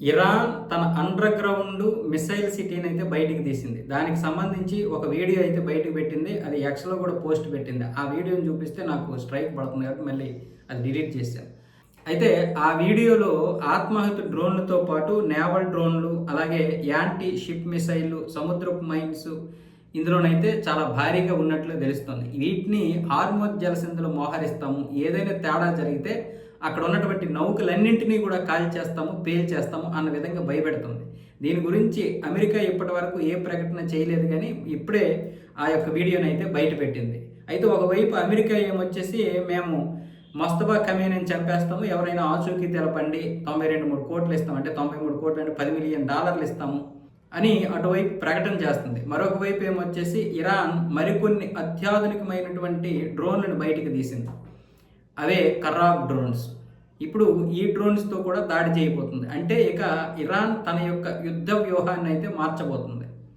Iran తన under ground missile సిటీని అయితే బయటికి తీసింది. దానికి సంబంధించి ఒక వీడియో అయితే బయటకు పెట్టింది. అది ఎక్స్‌లో కూడా పోస్ట్ పెట్టింది. ఆ వీడియోని చూపిస్తే నాకు స్ట్రైక్ పడుతుంది కాబట్టి మళ్ళీ అది డిలీట్ చేశాను. అయితే ఆ వీడియోలో ఆత్మాహుతి డ్రోన్లతో పాటు నేవల్ డ్రోన్లు, అలాగే యాంటీ షిప్ మిసైళ్ళు, సముద్రపు మైన్స్ ఇందులోనైతే చాలా భారీగా ఉన్నట్లు తెలుస్తుంది. వీటిని హార్మోజ్ జలసంధిలో మోహరిస్తాము. ఏదైనా తేడా జరిగితే అక్కడ ఉన్నటువంటి నౌకలన్నింటినీ కూడా కాల్చేస్తాము, పేల్చేస్తాము అన్న విధంగా భయపెడుతుంది. దీని గురించి అమెరికా ఇప్పటివరకు ఏ ప్రకటన చేయలేదు, కానీ ఇప్పుడే ఆ యొక్క వీడియోని అయితే బయటపెట్టింది. అయితే ఒకవైపు అమెరికా ఏమొచ్చేసి మేము మొస్తఫా ఖమేనీని చంపేస్తాము, ఎవరైనా ఆచూకీ తెలపండి, 92 కోట్లు ఇస్తాం, అంటే 93 కోట్లు అంటే $10 మిలియన్ ఇస్తాము అని అటువైపు ప్రకటన చేస్తుంది. మరొక వైపు ఏమొచ్చేసి ఇరాన్ మరికొన్ని అత్యాధునికమైనటువంటి డ్రోన్లను బయటికి తీసింది. అవే కర్రాబ్ డ్రోన్స్. ఇప్పుడు ఈ డ్రోన్స్తో కూడా దాడి చేయబోతుంది. అంటే ఇక ఇరాన్ తన యొక్క యుద్ధ వ్యూహాన్ని అయితే మార్చబోతుంది.